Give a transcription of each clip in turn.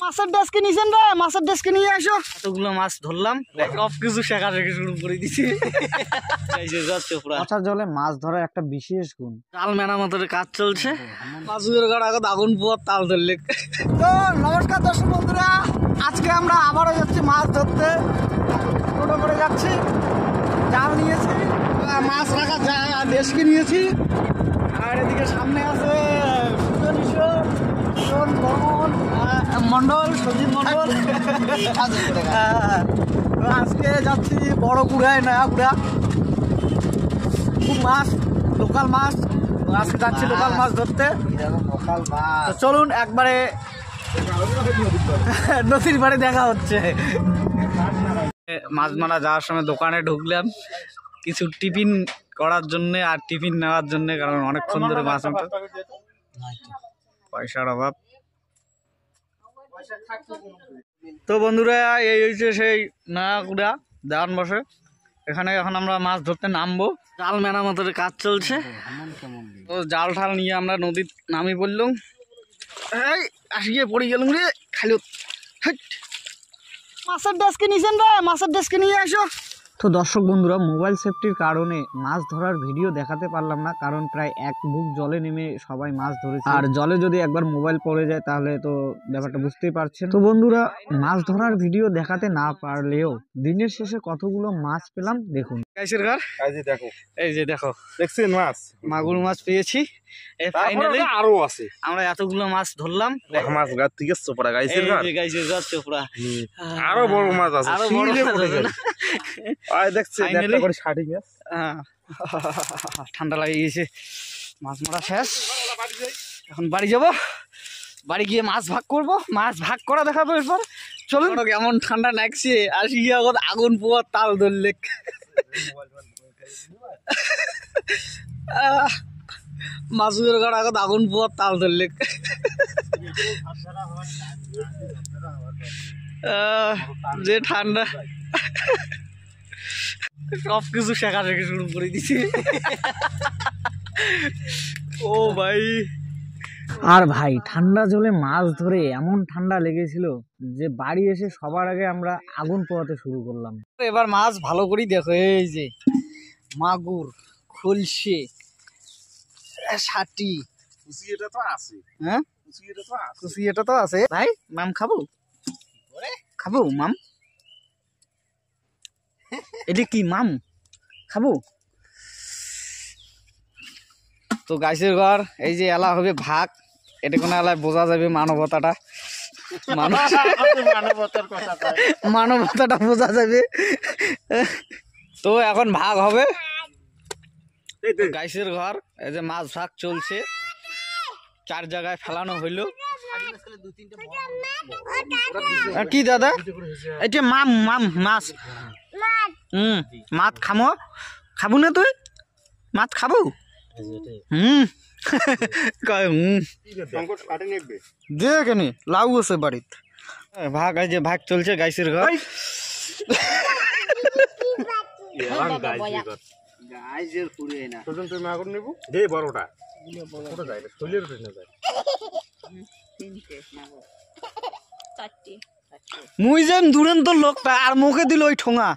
মাছের ডেস্কে নিছেন রে, মাছের ডেস্কে নিয়ে আসো। এতগুলো মাছ ধরলাম, সব কিছু শেখা শেখে শুরু করে দিছি। আচ্ছা, জলে মাছ ধরার একটা বিশেষ গুণ, তাল মেরামতের কাজ চলছে। মাছুদের ঘাট আগত আগুন পোয়ার তাল ধরলে। তো নমস্কার দর্শক বন্ধুরা, আজকে আমরা আবারও যাচ্ছি মাছ ধরতে। টোটো করে যাচ্ছি, জাল নিয়েছি, মাছ রাখার ডেস্কে নিয়েছি। আর এদিকে সামনে আছে মন্ডল, সঞ্জীব মন্ডল। আজকে যাচ্ছি বড় কুড়ায়, নয়া কুড়া, খুব মাছ, লোকাল মাছ। আজকে যাচ্ছি লোকাল মাছ ধরতে। চলুন একবারে নদীর পাড়ে দেখা হচ্ছে। মাছ মারা যাওয়ার সময় দোকানে ঢুকলাম কিছু টিফিন করার জন্য আর টিফিন নেওয়ার জন্য, কারণ অনেকক্ষণ ধরে মাছ মারতে, পয়সার অভাব। তো বন্ধুরা, এই হচ্ছে সেই নয়াকুড়া দেওয়ান বসে। এখানে এখন আমরা মাছ ধরতে নামবো। জাল মেরামতের কাজ চলছে। তো জাল ঠাল নিয়ে আমরা নদীর নামি পড়লাম। এই আসিয়ে পড়ে গেলাম রে, খালি মাছের ডেস্কে নিছেন রে, মাছের ডেস্কে নিয়ে আসো। তো দর্শক বন্ধুরা, মোবাইল সেফটির কারণে মাছ ধরার ভিডিও দেখাতে পারলাম না, কারণ প্রায় এক বুক জলে নেমে সবাই মাছ ধরেছে। আর জলে যদি একবার মোবাইল পড়ে যায় তাহলে তো ব্যাপারটা বুঝতেই পারছেন। তো বন্ধুরা, মাছ ধরার ভিডিও দেখাতে না পারলেও দিনের শেষে কতগুলো মাছ পেলাম দেখুন। দেখো, এই যে দেখো, দেখছেন মাছ, মাগুর মাছ পেয়েছি। ফাইনালি আরো আছে, আমরা এতগুলো মাছ ধরলাম। মাছ গাছ থেকে চোপড়া গাইছের ঘর, গাইছের ঘর চোপড়া, আরো বড় মাছ আছে, আরো বড় মাছ আছে। ঠান্ডা লাগে গেছে, মাছ মারা শেষ। এখন বাড়ি যাব, বাড়ি গিয়ে মাছ ভাগ করব, মাছ ভাগ করা দেখাবো এরপর। চলুন, কেমন ঠান্ডা লাগছে, আসি গিয়ে আগুন পোয়ার তাল ধরলে। মাছুদের ঘাট আগত আগুন পোয়ার তাল ধরলে। যে ঠান্ডা, সব কিছু শেখা শেখে শুরু করে দিছি। ও ভাই, আর ভাই ঠান্ডা জলে মাছ ধরে এমন ঠান্ডা লেগেছিল যে বাড়ি এসে সবার আগে আমরা আগুন পোয়াতে শুরু করলাম। এবার মাছ ভালো করেই দেখো, এই যে মাগুর, খলসে, ষাটি, কুচিয়াটা তো আছে। হ্যাঁ, কুচিয়াটা তো আছে। ভাই মাম খাবো, খাবো মাম? এটা কি মাম খাবো? তো গাছের ঘর, এই যে এলা হবে ভাগ, এটা কোনো এলায় বোঝা যাবে মানবতাটা, মানবতাটা বোঝা যাবে। তো এখন ভাগ হবে গাছের ঘর। এই যে মাছ ভাগ চলছে, 4 জায়গায় ফেলানো হইলো। কি দাদা, এটা মাম মাম মাছ। মাছ খামো, খাবো না তুই? মাছ খাবো? দেখেনি লাউ আছে বাড়িত। ভাগ, এই যে ভাগ চলছে গাছের ঘর। মুই যেন দুরন্ত লোকটা, আর মুখে দিল ওই ঠোঙা,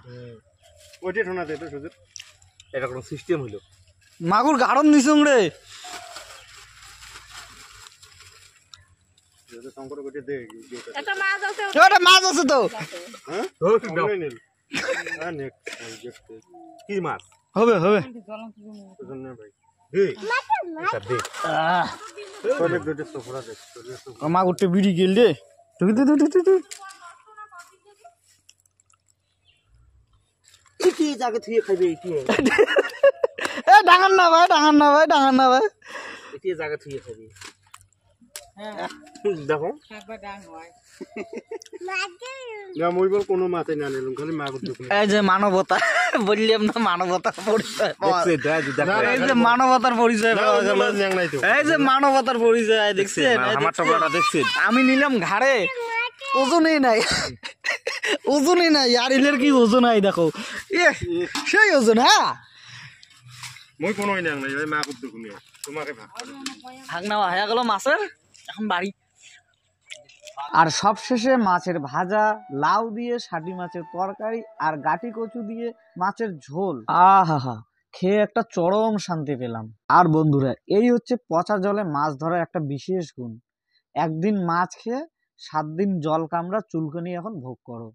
ওইটা ঠোঙা দে। এটা কোনো সিস্টেম হইলো? মাগুর গাড়ন নিছুং রে। মাছ আছে তো, কি মাছ হবে? হবে মাগুরটা বিড়ি গেল রে। ডাঙার না ভাই, ডাঙার না ভাই, ডাঙার না ভাই, জায়গা থুয়ে খাবি। দেখো কোনো মাথায় না নিলাম, খালি মাগুর। এই যে মানবতা, বললাম না মানবতার পরিচয়, এই যে মানবতার পরিচয় পাওয়া গেল। এই যে মানবতার পরিচয় দেখছেন, আমি নিলাম ঘাড়ে, ওজনই নাই, ওজনই নাই। আর এলের কি ওজন নাই দেখো, সেই ওজন। হ্যাঁ, ভাগ নেওয়া হয়ে গেল মাছের। এখন বাড়ি আর সবশেষে মাছের ভাজা, লাউ দিয়ে ষাটি মাছের তরকারি আর গাটি কচু দিয়ে মাছের ঝোল। আহা, খেয়ে একটা চরম শান্তি পেলাম। আর বন্ধুরা, এই হচ্ছে পচা জলে মাছ ধরার একটা বিশেষ গুণ। একদিন মাছ খেয়ে 7 দিন জল কামড়া চুলকানি এখন ভোগ করো।